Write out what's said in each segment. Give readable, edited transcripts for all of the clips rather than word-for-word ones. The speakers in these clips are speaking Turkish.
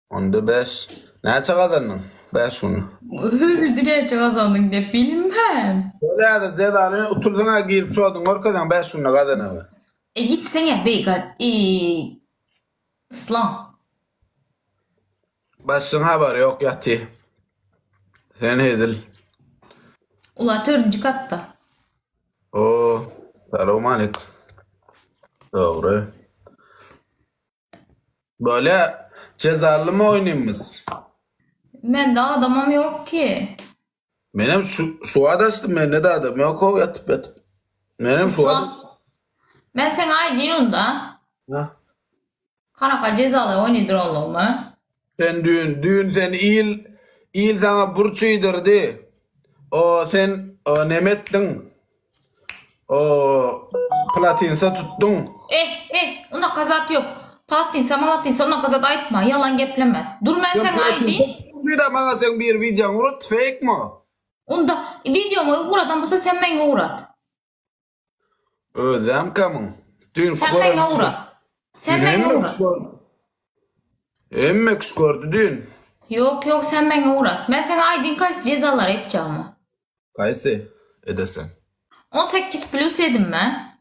Onda 5. Näçe kazandın? 5 onu. Öldürece kazandın de bilmem. Öyle cezalarını utulduğuna girip şodun orkadan 5 onu kazanamı. Gitsene beygar. İslam. Başın haberi yok yatı. Sen edil. Ula 4. katta. Oo, selamünaleyküm. Doğru. Böyle cezalı mı oynayımız? Ben daha adamım yok ki. Benim şu adaştım ben ne de adam yok o yatıp. Benim şu adam. İslam. Ben sen aydın onda. Ha? Kanaka cezalı oynadır oğlum mu? Sen düğün sen il sana burçuydur de. O sen o nemettin. O platinsa tuttun. Ona kazat yok. Patinsa malatinsa ona kazat aytma. Yalan gepleme. Dur ben sen aydın. Bir de bana sen bir video vurut fake mi? Onda videomu uğradan olsa sen beni uğrat. Özlem kamın. Düğün Sen beni uğrat. Sen beni uğrat. Emmek skordu düğün. Yok sen beni uğrat. Ben sana aydın kaç cezalar edeceğim. Kaysi edesen. 18 plus yedim ben.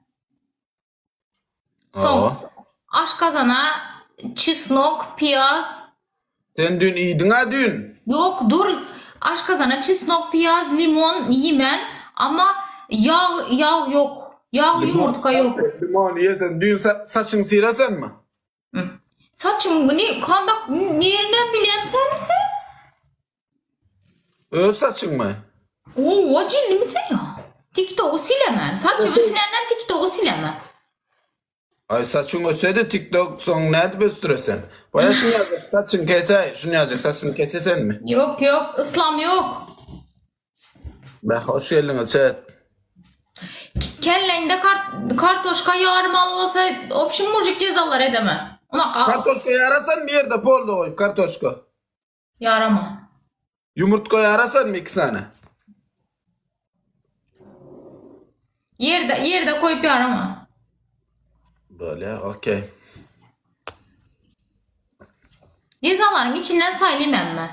Son. Aşkazana, çisnok, piyaz. Sen dün iyiydin ha dün. Yok dur. Aşkazana, çisnok, piyaz, limon yemen. Ama yağ yok. Yağ yumurta yok. Limon yesen dün saçın sıyrasan mı? Hı. Saçım ne kandak nereden bileyim sen misin? Öz saçın mı? Oo cilli misin ya? TikTok'u silemem. Saçımı silenden TikTok'u silemem. Ay saçın öseydi TikTok son ne edip östüresen? Baya şunu yazacak saçın kese, şunu yazacak saçını kesesen mi? Yok İslam yok. Ben hoş geldin Çet. Kellende kartoşka yarmalı olsa option murcuk cezalar edemem. Ona kal. Kartoşkayı arasan bir yerde polda koyup kartoşka. Yarama. Yumurtkayı arasan mı 2 tane? Yerde koyup yarama. Böyle okey. Cezaların içinden sayayım ben.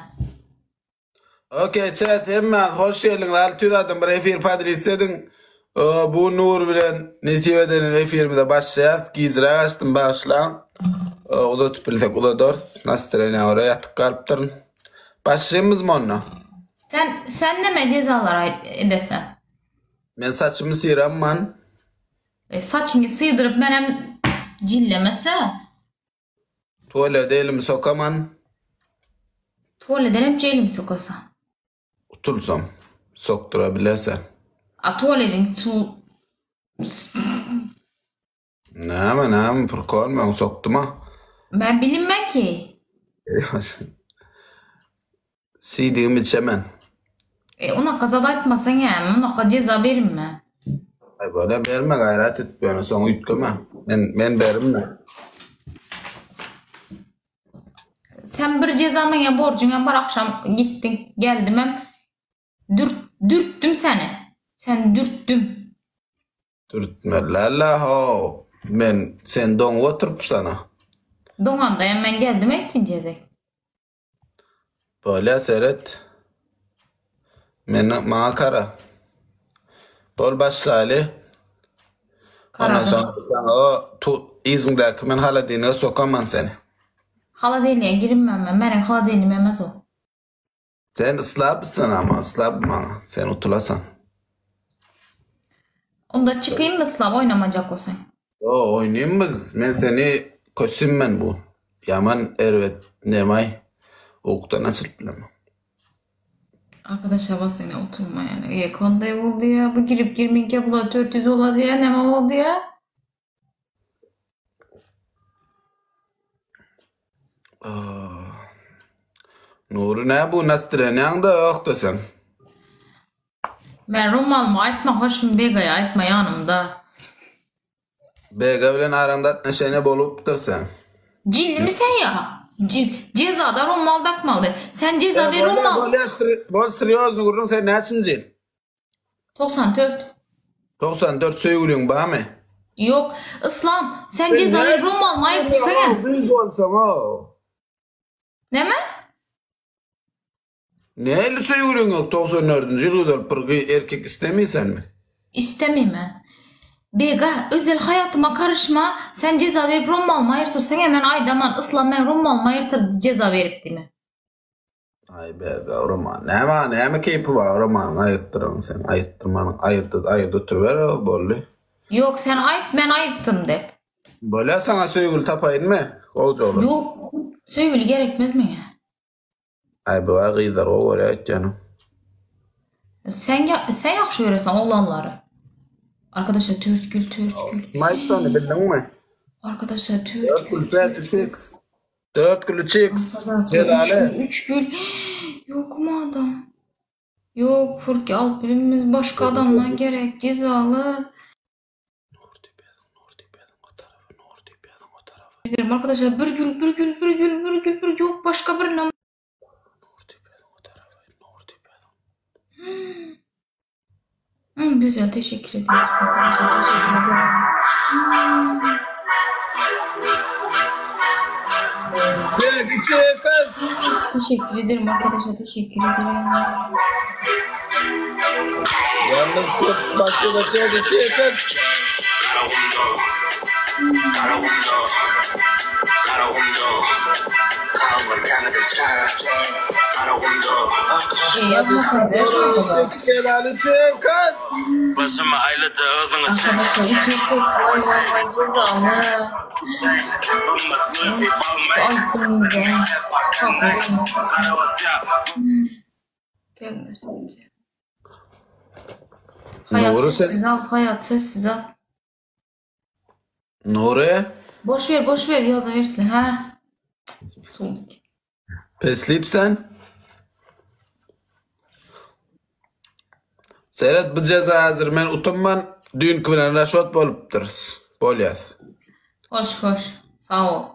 Okey Çet hemen hoş geldin. Altı bir efir padri istedin. Bu Nur bilen netiveden efirimize başlayaz. Gizra açtım başla. O da tüpültek, o da dört. Nasıl oraya yatıp kalıptırın. Başlayımız mı onunla? Sen deme cezalar edesen. Ben saçımı sıyıram man. Saçını sıydırıp benim cillemese. Tuvalete elimi sokaman. Tuvaleden hep celim sokasa. Utulsam. Sokturabilirsen. Tuvaletin su. Ne ama pırkol ben soktum ha. Ben bilinmem ki. Siydiğim içemen. Ona kazada etmasan ya. Ona ceza verim ben. Ay böyle verme gayret et. Beni son yütkeme. Ben verim mi? Sen bir ceza bana borcun var akşam gittin geldim hem dürttüm seni. Sen dürttüm. Dürtme lala ho. Ben sen don oturup sana. Doğanda hemen geldim ettin ceza. Böyle seyret. Bana kara. Bol başlaylı. Ondan sonra sana o izindeki men hala dine sokamam seni. Hala deliğe girinmem ben. Benim hala deliğim emez o. Sen ıslabısın ama ıslab bana. Sen utulasan. Onda çıkayım mı Slav oynamayacak o sen? O oynayayım biz. Ben seni koşayım ben bu. Yaman ervet nemay. Oktan açılıp bilemem. Arkadaşlar basına oturma yani. Yekonda oldu ya. Bu girip girmek yapıla 400 oladı ya. Ne oldu ya? Nuru ne bu? Nasıl yanında yoktu sen? Ben romalımı aytma. Hoşum Bega'ya aytma yanımda. Bega bilen aranda neşene boluptur sen. Cilli mi sen ya? Cezada romal takmalı. Sen ceza ver romal. Bol seriyoz nurun sen neçin cil? 94. 94 söylüyorsun bana mı? Yok. İslam sen ceza ver romal mı aytma sen? Biz olsam o. Neme? Ne eli söýgülüň ýok 94-nji ýylda bir erkek istemiysen mi? İstemeyme. Bega, özel hayatıma karışma. Sen ceza verip rommalma ayırtırsan hemen aydaman ıslam ben rommalma ayırtır ceza verip değil mi? Ay bega roman. Näme keypi var roman ayırtdyran sen. Ayırtdyrmanyň ayırdy türber bolly. Yok sen ayırt ben ayırttım dep. Böyle sana söýgül tapayın mı? Oljaglar. Yok. Söygülü gerekmez mi ya? Ay bu agydar o görýär canım. Sen yaxşı göresen olanları. Arkadaşlar törtkül. Maytony bildin mi? Arkadaşlar 4 gül chicks. 4 gül chicks. Cedale. 3 gül. Yok mu adam? Yok Furki Alp'imiz başka adamdan gerek cezalı. Bilirim arkadaşlar bir gül yok başka birine. Güzel teşekkür ederim arkadaşlar teşekkür ederim. Kız. Teşekkür ederim arkadaşlar teşekkür ederim. Yalnız kurt basıyor da kız. Cedale kız. Başıma ayladı ağzına Arkadaşlar üç kız vay cezalı. Gelmesin ki. Nuri sen- Hayat sessiz al. Nuri. Boş ver yazaversin ha. Soğuk. Peslip sen. Seyret bu ceza hazır. Men utanman düğün bilen raşot bolupdyr. Bolýas. Hoş. Sağ ol.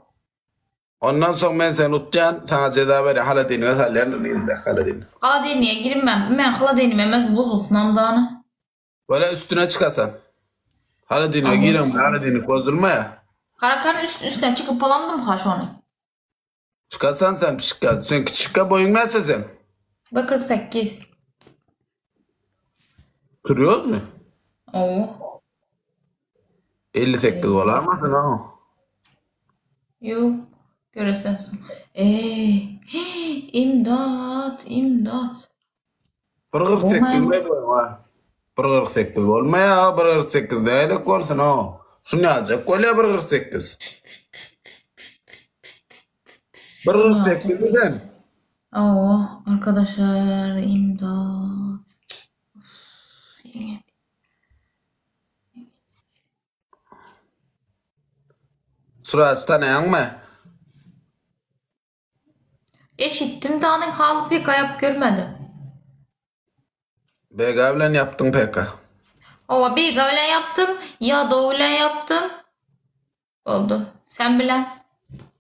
Ondan soň men sen utjan, taňa ceza berýär. Hala diňe salýarlar, hala diňe. Kaladeniye girmem. Men Kaladeniye emez bozulsun amdanı. Böyle üstüne çıkasan. Hala diňe girem, hala diňe bozulma. Karakanın üstüne çıkıp alamdım kaş onu. Çıkasan sen pişikka. Sen küçükka boyun näçe sen? 1.48. Sürüyoruz mu? Oo. 58 olamazsın ha. Yok. Göresen son. İmdat. 1.48 mi ha? 1.48 olma ya. 1.48 değerlik olsun ha. Şunu alacak öyle 1.48. 1.48'den. Oo. Arkadaşlar imdat. Surası tanıyan mı? Eşittim dağının halı pek ayıp görmedim. Begavlen yaptın peka. Ova bir gavlen yaptım. Ya da öyle yaptım. Oldu. Sen bilen.